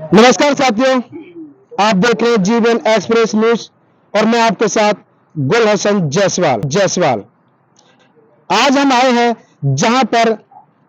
नमस्कार साथियों, आप देख रहे हैं जीवन एक्सप्रेस न्यूज और मैं आपके साथ गुल हसन जायसवाल। आज हम आए हैं जहां पर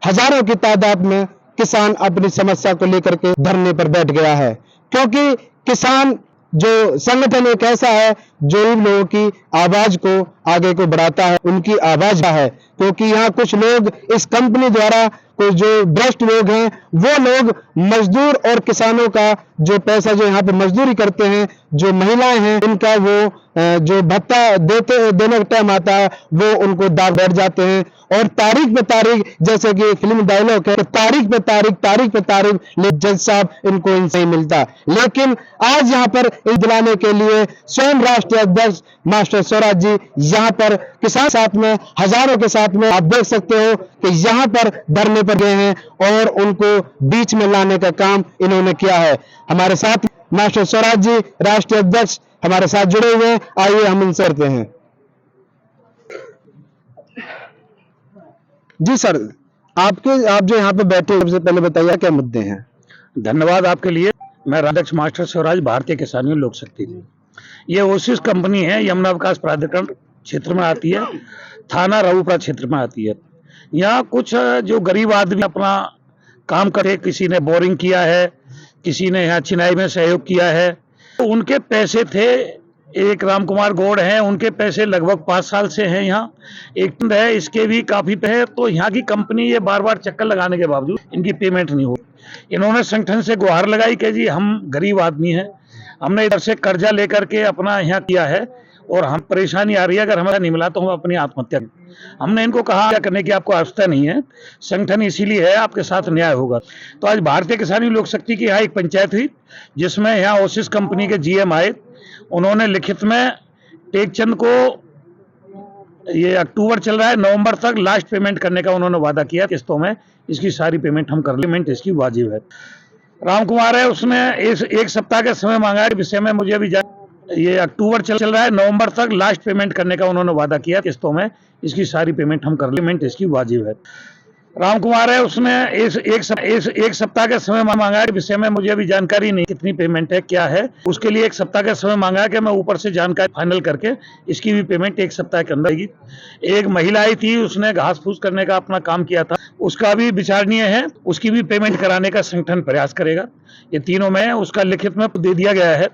हजारों की तादाद में किसान अपनी समस्या को लेकर के धरने पर बैठ गया है, क्योंकि किसान जो संगठन एक ऐसा है जो इन लोगों की आवाज को आगे को बढ़ाता है, उनकी आवाज है। क्योंकि यहाँ कुछ लोग इस कंपनी द्वारा कुछ जो भ्रष्ट लोग हैं, वो लोग मजदूर और किसानों का जो पैसा जो यहाँ पे मजदूरी करते हैं, जो महिलाएं हैं, उनका वो जो भत्ता देने का टाइम आता है वो उनको दाग बैठ जाते हैं। और तारीख पे तारीख, जैसे कि फिल्म डायलॉग है, तारीख पे तारीख जज साहब इनको इनसे ही मिलता। लेकिन आज यहाँ पर दिलाने के लिए स्वयं राष्ट्रीय अध्यक्ष मास्टर स्वराज जी यहाँ पर किसान साथ में, हजारों के साथ में आप देख सकते हो कि यहाँ पर धरने पर गए हैं और उनको बीच में लाने का काम इन्होंने किया है। हमारे साथ मास्टर स्वराज जी राष्ट्रीय अध्यक्ष हमारे साथ जुड़े हुए हैं, आइए हम इनसे करते हैं। जी सर, आप जो यहाँ पे बैठे हैं, सबसे पहले बताइए क्या मुद्दे हैं। धन्यवाद आपके लिए। मैं अध्यक्ष मास्टर स्वराज, भारतीय किसान यूनियन लोक शक्ति थी। ये ओसिस कंपनी है, यमुना विकास प्राधिकरण क्षेत्र में आती है, थाना रऊपुरा क्षेत्र में आती है। यहाँ कुछ जो गरीब आदमी अपना काम करे, किसी ने बोरिंग किया है, किसी ने यहाँ चिनाई में सहयोग किया है, तो उनके पैसे थे। एक राम कुमार गौड़ हैं, उनके पैसे लगभग 5 साल से हैं यहाँ। एक है, इसके भी काफी है। तो यहाँ की कंपनी ये बार बार चक्कर लगाने के बावजूद इनकी पेमेंट नहीं हो। इन्होंने संगठन से गुहार लगाई कि जी हम गरीब आदमी हैं, हमने इधर से कर्जा लेकर के अपना यहाँ किया है और हम परेशानी आ रही है, अगर हमें नहीं मिला तो हम अपनी आत्महत्या। हमने इनको कहा क्या करने की आपको आवश्यकता नहीं है, संगठन इसीलिए है, आपके साथ न्याय होगा। तो आज भारतीय किसान यूनियन लोक शक्ति की यहाँ एक पंचायत हुई, जिसमें यहाँ ओसिस कंपनी के जीएम आए। उन्होंने लिखित में टेकचंद को, ये अक्टूबर चल रहा है, नवंबर तक लास्ट पेमेंट करने का उन्होंने वादा किया किस्तों में। इसकी सारी पेमेंट हम कर ले, पेमेंट इसकी वाजिब है। राम कुमार है, उसने एक सप्ताह का समय मांगा है, विषय में मुझे अभी ये अक्टूबर चल रहा है, नवंबर तक लास्ट पेमेंट करने का उन्होंने वादा किया किस्तों में। इसकी सारी पेमेंट हम कर ले, पेमेंट इसकी वाजिब है। राम कुमार है, उसने एक सप्ताह का समय मांगा है, विषय में मुझे अभी जानकारी नहीं कितनी पेमेंट है, क्या है। उसके लिए एक सप्ताह का समय मांगा है कि मैं ऊपर से जानकारी फाइनल करके इसकी भी पेमेंट एक सप्ताह के अंदर आएगी। एक महिला आई थी, उसने घास फूस करने का अपना काम किया था, उसका भी विचारणीय है, उसकी भी पेमेंट कराने का संगठन प्रयास करेगा। ये तीनों में उसका लिखित में दे दिया गया है।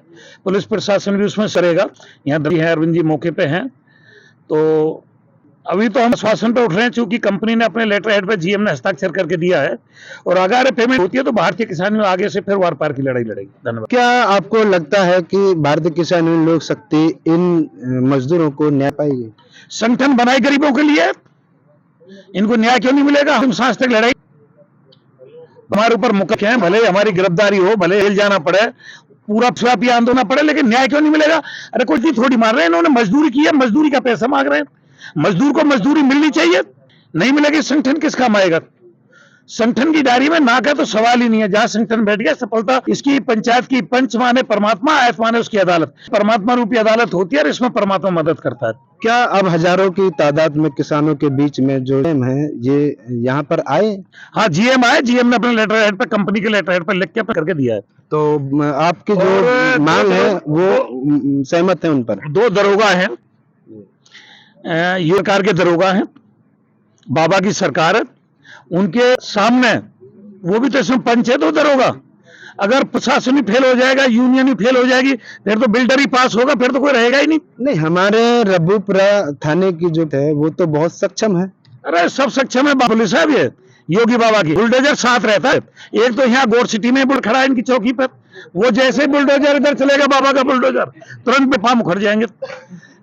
पुलिस प्रशासन भी उसमें सरेगा। यहाँ अरविंद जी मौके पे हैं। तो अभी तो हम आश्वासन पे उठ रहे हैं, चूंकि कंपनी ने अपने लेटर हेड पे जीएम ने हस्ताक्षर करके दिया है, और अगर पेमेंट होती है तो भारतीय किसान यूनियन आगे से फिर वार पार की लड़ाई लड़ेगी। धन्यवाद। क्या आपको लगता है कि भारतीय किसान यूनियन लोक शक्ति इन मजदूरों को न्याय पाएगी? संगठन बनाए गरीबों के लिए, इनको न्याय क्यों नहीं मिलेगा? हम सांस तक लड़ाई, हमारे ऊपर मुकदमे हैं, भले हमारी गिरफ्तारी हो, भले जेल जाना पड़े, पूरा व्यापी आंदोलन पड़े, लेकिन न्याय क्यों नहीं मिलेगा? अरे कोई थोड़ी मार रहे हैं, इन्होंने मजदूरी की है, मजदूरी का पैसा मांग रहे हैं। मजदूर को मजदूरी मिलनी चाहिए, नहीं मिलेगी संगठन किस काम आएगा? संगठन की डायरी में ना का तो सवाल ही नहीं है। जहां संगठन बैठ गया, सफलता इसकी पंचायत की। पंच माने परमात्मा, आयत माने उसकी अदालत। परमात्मा रूपी अदालत होती है और इसमें परमात्मा मदद करता है। क्या अब हजारों की तादाद में किसानों के बीच में जो जीएम है, ये यहाँ पर आए? हाँ, जीएम आए। जीएम ने अपने लेटर हेड पे, कंपनी के लेटर हेड पे लिख के करके दिया है। तो आपकी जो मांग है वो सहमत है उन पर? 2 दरोगा हैं, ये सरकार के दरोगा हैं, बाबा की सरकार है, उनके सामने वो भी तो इसमें पंच है। 2 दरोगा, अगर प्रशासन ही फेल हो जाएगा, यूनियन ही फेल हो जाएगी, फिर तो बिल्डर ही पास होगा, फिर तो कोई रहेगा ही नहीं। नहीं, हमारे रबूपुरा थाने की जो है वो तो बहुत सक्षम है। अरे सब सक्षम है, पुलिस है ये योगी बाबा की, बुलडोजर साथ रहता है। एक तो यहाँ गोड सिटी में बुल खड़ा है इनकी चौकी पर, वो जैसे बुलडोजर इधर चलेगा, बाबा का बुलडोजर, तुरंत पे पाम उखड़ जाएंगे।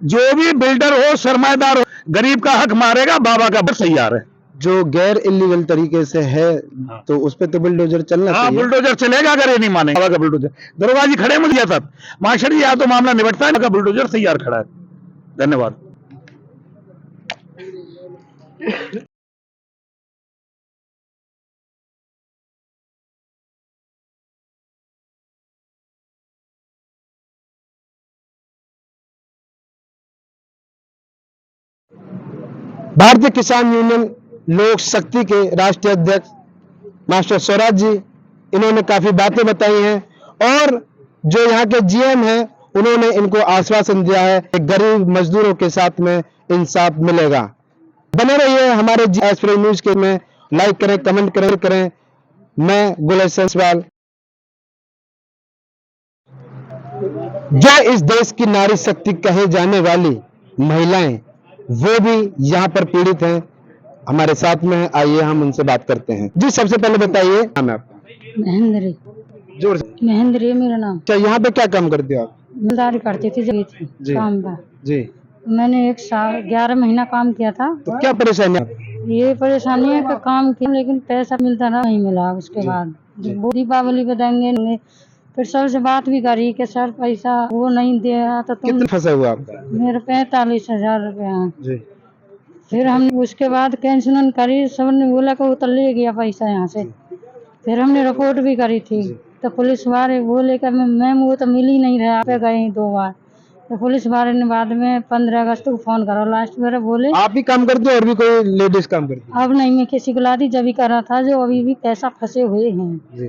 जो भी बिल्डर हो, सरमाएदार हो, गरीब का हक मारेगा, बाबा का बस तैयार है। जो गैर इलीगल तरीके से है, तो उस पे तो बुलडोजर चलना चाहिए। बुलडोजर चलेगा, अगर ये नहीं मानेगा। बाबा का बुलडोजर, दरोगा जी खड़े मुझे साहब, मास्टर जी, या तो मामला निपटता है, बुलडोजर तैयार खड़ा है। धन्यवाद। भारतीय किसान यूनियन लोक शक्ति के राष्ट्रीय अध्यक्ष मास्टर स्वराज जी, इन्होंने काफी बातें बताई हैं और जो यहाँ के जीएम हैं उन्होंने इनको आश्वासन दिया है कि गरीब मजदूरों के साथ में इंसाफ मिलेगा। बने रहिए हमारे एक्सप्रेस न्यूज के में, लाइक करें, कमेंट करें। मैं गुलशन जायसवाल, जो इस देश की नारी शक्ति कहे जाने वाली महिलाएं वो भी यहाँ पर पीड़ित हैं, हमारे साथ में है। आइए हम उनसे बात करते हैं। जी सबसे पहले बताइए नाम है आपका? महेंद्र। जोर से। महेंद्र है मेरा नाम। अच्छा, यहाँ पे क्या काम करते हो आप? मिलदारी करती थी जब थी जी। काम का। जी, मैंने 1 साल 11 महीना काम किया था। तो क्या परेशानी है आपको? ये परेशानी है कि काम किया लेकिन पैसा मिलता ना नहीं मिला। उसके बाद वो दीपावली पे देंगे, फिर सर से बात भी करी कि सर पैसा वो नहीं दे रहा तो तुम। कितना फंसा हुआ आपका? मेरे 45,000 रुपया। जी। फिर हमने उसके बाद कैंसिल करी, सब ने बोला कि वो तो ले गया पैसा यहाँ से। फिर हमने रिपोर्ट भी करी थी तो पुलिस वाले बोले कि मैम वो तो मिल ही नहीं रहा। पे गए 2 बार तो पुलिस वाले ने बाद में 15 अगस्त को फोन करा। लास्ट में बोले आप ही काम करते हो और भी कोई लेडीज काम करती है? अब नहीं, मैं किसी को लाती जब भी करा था, जो अभी भी पैसा फंसे हुए हैं। जी।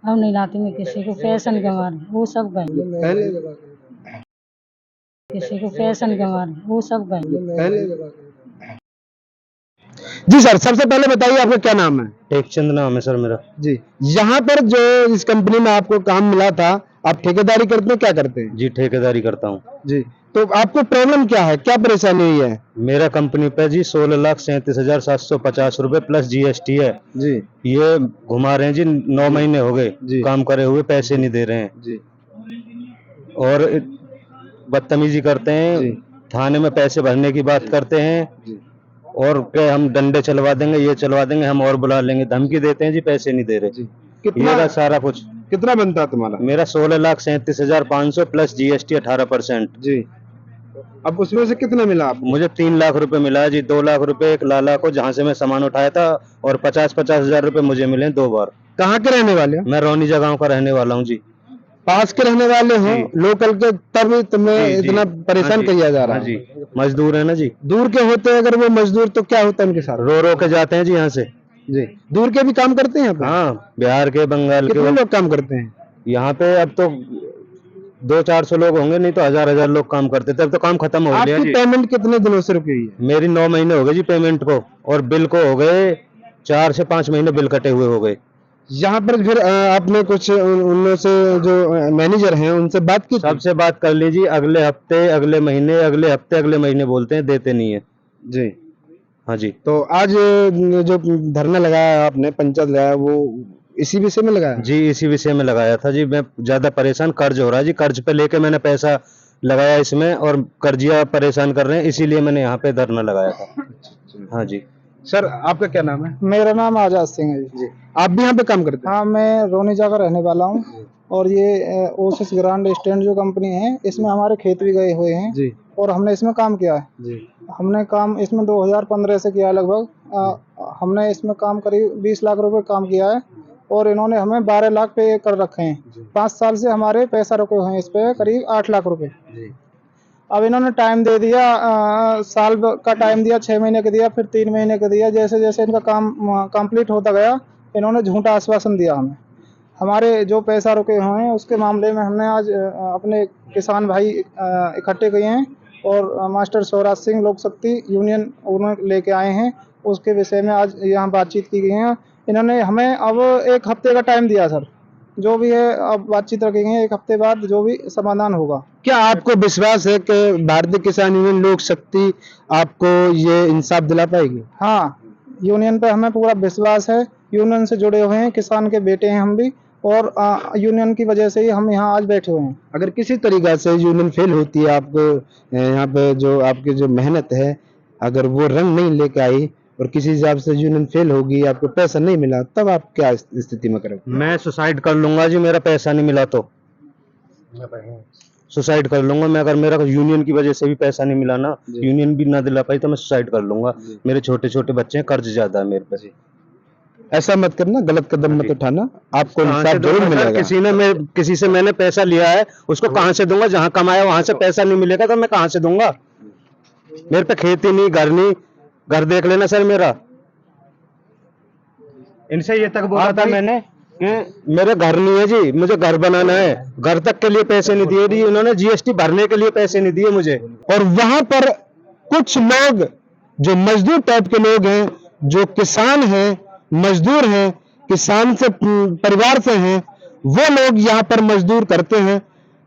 अब नहीं लाती मैं किसी को, फैशन के मारे वो सब गए। पहले किसी को फैशन के मारे वो सब गए। जी सर, सबसे पहले बताइए आपका क्या नाम है? टेकचंद नाम है सर मेरा। जी, यहाँ पर जो इस कंपनी में आपको काम मिला था, आप ठेकेदारी करते हैं, क्या करते हैं? जी ठेकेदारी करता हूँ। जी, तो आपको प्रॉब्लम क्या है, क्या परेशानी हुई है? मेरा कंपनी पे जी 16,37,750 रुपए प्लस GST है जी। ये घुमा रहे हैं जी। 9 महीने हो गए जी। काम करे हुए, पैसे नहीं दे रहे हैं जी। और बदतमीजी करते हैं। जी। थाने में पैसे भरने की बात करते हैं जी। और क्या हम डंडे चलवा देंगे, ये चलवा देंगे, हम और बुला लेंगे, धमकी देते हैं जी। पैसे नहीं दे रहे जी। ये कितना रहा सारा कुछ। कितना बनता है तुम्हारा? मेरा 16,37,500 प्लस GST 18%। जी। अब उसमें से कितना मिला आपको? मुझे 3 लाख रुपए मिला जी। 2 लाख रुपए एक लाला को जहाँ से मैं सामान उठाया था और 50-50 हजार रुपए मुझे मिले 2 बार। कहाँ के रहने वाले हो? मैं रौनीजा गांव का रहने वाला हूँ जी। पास के रहने वाले हो, जी। लोकल के, तब तुम्हें जी, जी। इतना परेशान हाँ जी, किया जा रहा हाँ है? जी, मजदूर है ना जी। दूर के होते हैं अगर वो मजदूर, तो क्या होता है उनके साथ? रो रो के जाते हैं जी यहाँ से। जी। दूर के भी काम करते हैं यहाँ पे? हाँ, बिहार के, बंगाल कितने के। लोग काम करते हैं यहाँ पे अब तो 200-400 लोग होंगे, नहीं तो 1000-1000 लोग काम करते थे। अब तो काम खत्म हो गया आपकी जी। पेमेंट कितने दिनों से रुकी हुई है? मेरी 9 महीने हो गए जी पेमेंट को, और बिल को हो गए 4 से 5 महीने बिल कटे हुए हो गए। यहाँ पर फिर आपने कुछ उनमें से जो मैनेजर हैं उनसे बात की थी? सबसे बात कर लीजिए, अगले हफ्ते, अगले महीने, अगले हफ्ते, अगले महीने बोलते हैं, देते नहीं है जी। हाँ जी। तो आज जो धरना लगाया आपने, पंचायत लगाया, वो इसी विषय में लगाया? जी इसी विषय में लगाया था जी। मैं ज्यादा परेशान, कर्ज हो रहा है जी, कर्ज पे लेके मैंने पैसा लगाया इसमें और कर्जिया परेशान कर रहे हैं, इसीलिए मैंने यहाँ पे धरना लगाया था। हाँ जी। सर आपका क्या नाम है? मेरा नाम आजाद सिंह है जी। आप भी यहाँ पे काम करते हैं? हाँ, मैं रोनीजा का रहने वाला हूँ और ये ओसिस ग्रांड स्टैंड जो कंपनी है, इसमें हमारे खेत भी गए हुए हैं जी। और हमने इसमें काम किया है जी। हमने काम इसमें 2015 से किया लगभग। हमने इसमें काम करीब 20 लाख रुपए काम किया है और इन्होंने हमें 12 लाख पे कर रखे हैं। 5 साल से हमारे पैसा रुके हुए हैं इस पे करीब 8 लाख रुपए। अब इन्होंने टाइम दे दिया, साल का टाइम दिया, 6 महीने का दिया, फिर 3 महीने का दिया। जैसे जैसे इनका काम कंप्लीट होता गया, इन्होंने झूठा आश्वासन दिया हमें। हमारे जो पैसा रुके हुए हैं उसके मामले में हमने आज अपने किसान भाई इकट्ठे किए हैं और मास्टर स्वराज सिंह लोक शक्ति यूनियन उन्होंने लेके आए हैं। उसके विषय में आज यहाँ बातचीत की गई है। इन्होंने हमें अब 1 हफ्ते का टाइम दिया सर, जो भी है अब बातचीत रखी गई है, 1 हफ्ते बाद जो भी समाधान होगा। क्या आपको विश्वास है कि भारतीय किसान यूनियन लोक शक्ति आपको ये इंसाफ दिला पाएगी? हाँ, यूनियन पे हमें पूरा विश्वास है। यूनियन से जुड़े हुए हैं, किसान के बेटे हैं हम भी, और यूनियन की वजह से ही हम यहाँ आज बैठे हुए हैं। अगर किसी तरीका से यूनियन फेल होती है, आपको यहाँ पे जो आपकी जो मेहनत है अगर वो रंग नहीं लेके आई और किसी हिसाब से यूनियन फेल होगी, आपको पैसा नहीं मिला, तब आप क्या स्थिति में करोगे? मैं सुसाइड कर लूंगा जी, मेरा पैसा नहीं मिला तो सुसाइड कर लूंगा मैं। अगर मेरा यूनियन की वजह से भी पैसा नहीं मिला ना, यूनियन भी ना दिला पाई, तो मैं सुसाइड कर लूंगा। मेरे छोटे छोटे बच्चे हैं, कर्ज ज्यादा है मेरे पे। ऐसा मत करना, गलत कदम मत उठाना, आपको कहाँ इंसाफ से जरूर दूंगा सर? मिलेगा। किसी से मैंने पैसा लिया है, उसको कहाँ से दूंगा? जहाँ कमाया वहां से पैसा नहीं मिलेगा तो मैं कहाँ से दूंगा? मेरे पे खेती नहीं, घर नहीं। घर देख लेना सर मेरा। इनसे ये तक बोला था मैंने कि मेरे घर नहीं है जी, मुझे घर बनाना है, घर तक के लिए पैसे नहीं दिए जी उन्होंने, जीएसटी भरने के लिए पैसे नहीं दिए मुझे। और वहां पर कुछ लोग जो मजदूर टाइप के लोग हैं, जो किसान हैं, मजदूर हैं, किसान से परिवार से हैं, वो लोग यहाँ पर मजदूर करते हैं,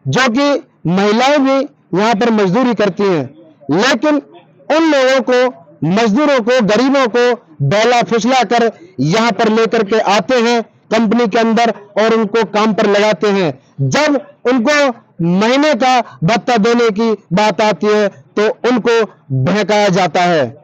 जो कि महिलाएं भी यहाँ पर मजदूरी करती हैं, लेकिन उन लोगों को, मजदूरों को, गरीबों को बैला फुसला कर यहाँ पर लेकर के आते हैं कंपनी के अंदर और उनको काम पर लगाते हैं। जब उनको महीने का भत्ता देने की बात आती है तो उनको बहकाया जाता है।